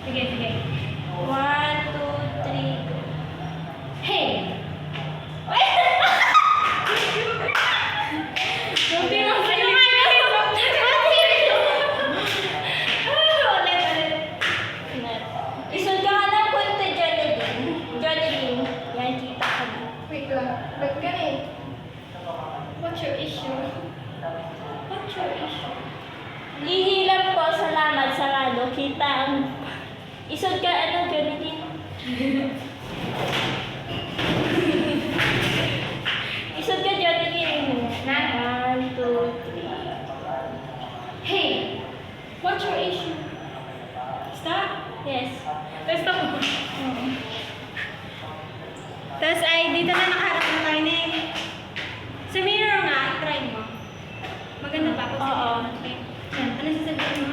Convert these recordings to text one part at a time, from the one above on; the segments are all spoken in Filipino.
Sige, sige. 1, 2, 3, go. Hey! Hindi mo Isun ka nga ng punta, Jollibee. Jollibee. Yan, kita ka na. Wait lang. Ba't ganit? What's your issue? What's your issue? Lihilang po, salamat, sarado. Kita ang... Isun ka, Jollibee. Isun ka, Jollibee. 1, 2, 3. Hey! What's your issue? Stop? Yes. Let's stop. Tapos ay, dito na nakaharap na tayo na eh. Sa mirror nga, try mo. Maganda ba? Oo. Okay. Yan. Ano sasabihin mo?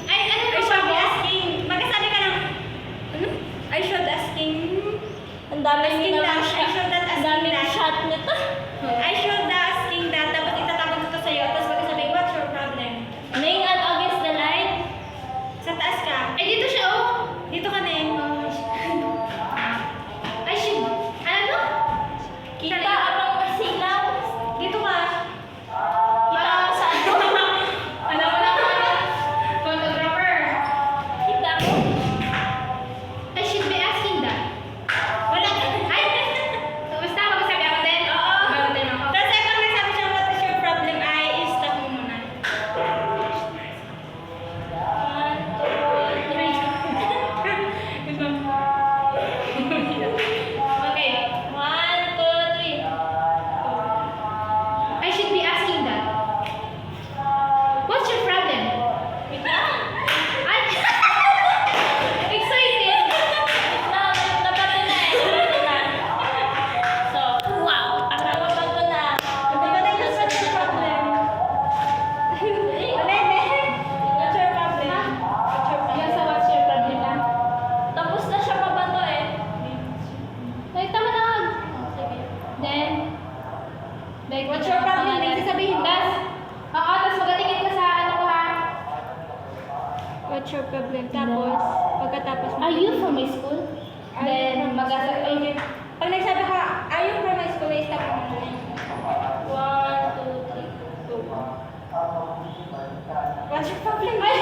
Ay, ano I ba? should be asking. Magkasabi ka lang. Ano? I should asking. Ang dami Asking nila that. I should that Ang asking daming that. shot nito. I should asking that. Tapos itatapon ko to sa'yo. Tapos magkasabi, what's your problem? Ningan against the light. Sa taas ka. Ay, dito siya, oh. Dito ka na eh. I should. Ano? Kita abang kasilaw. Dito ka. Kita ako sa ano. Alam mo naman. Photographer. Kita ko. I should be asking that. Wala ka. Ay! Basta magsasabi ako din. Oo. Bago din ako. Tapos ay pag nagsabi siya, what is your problem? Ay, stop mo muna. 1, 2, 3. Okay. 1, 2, 3. I should be asking that. What's your problem? Wait lang. Ay! Excited! Dapat na eh. So, wow. Dapat na. What's your problem? Wala, hindi. What's your problem? Yung sa what's your problem lang. Tapos na siya mabato eh. Ay, tama na. Sige. Then, like, what's your problem? May sasabihin, das? Oo, tapos magatingin ka sa ano ko ha. What's your problem? Tapos, pagkatapos mo. Are you from my school? Then, mag-asabi. Pag nagsabi ka, are you from my school? Stop mo muna. 1, 2, 3. Go. What's your problem? What's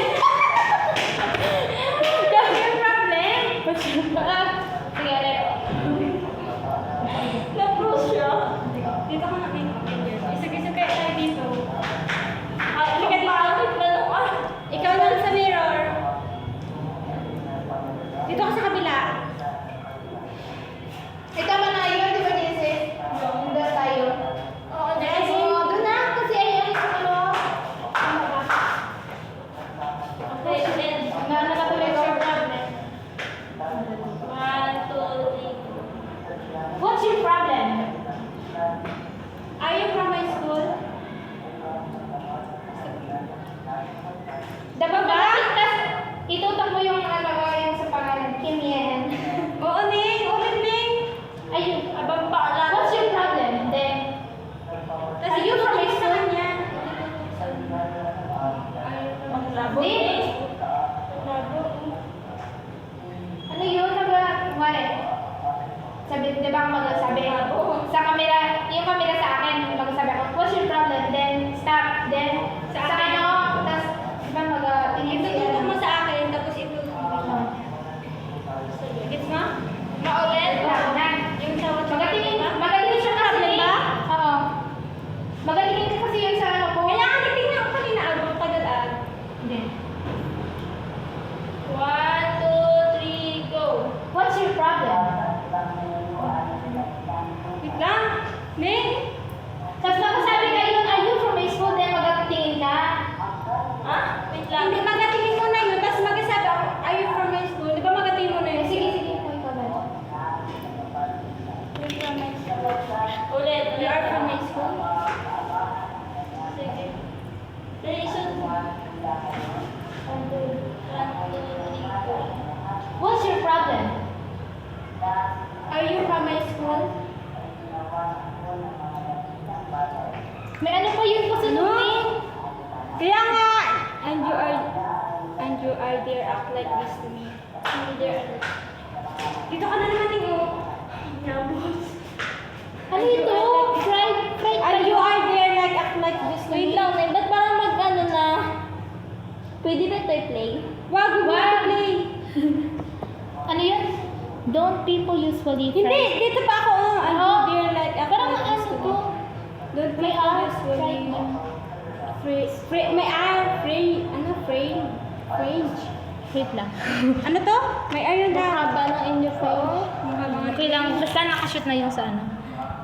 your problem? What's your problem? Sige, ulit. Na-close siya. Dito ka na, may isag-isag kayo tayo dito. Halika pangit na naman. Ikaw lang sa mirror. Dito ka sa kabila. Ito man na yun, di ba, Jesse? Hindi tayo. Oo, Yes, Jesse. doon na, kasi ayun yung ano. Okay, then. Ano ka tuloy your problem? 1, 2, 3. What's your problem? Are you from my school? Dapat ba? Tapos, itutok mo yung ano, yung sa pangalan, Kim Yen. Oo, Ning. Ulit, Ning. Ayun, Abang paalam. what's your problem? Then, are you from my school? Ang labo. Ning. Labo. Ano yun? Kumari. Sabi, di ba magsasabi? Sa camera, yung camera sa akin, magsasabi ako, what's your problem? Then, stop. Then, sa ano, tapos, di ba mag-tingin Itututok mo sa akin, tapos itututok mo. Gets mo? Maulit. Na. Yung sa what's your Magatingin, problem ba? magatingin siya kasi. Problem ba? Oo. Magatingin ka kasi yun sa ano ko. Kailangan natingnan ko kanina, album tagal-al. Hindi. 1, 2, 3, go. What's your problem? I dare act like this to me. You dare. Dito ka na naman yung Yabos. Ano ito? Fried And you are there like act like this to Wait me. lang, Nay. Ba't parang mag-ano na? Pwede ba ito i-play? Wag mo Wag. play. Ano yun? Don't people usually Hindi, fry? dito pa ako. And you Oh. dare like act Parang like ano this to to? me. Don't May people R, usually. fried. May R, French. Wait lang. Ano to? May R yung Mahaba ng in your phone. Mahaba. Okay lang, basta nakashoot na yung sa ano.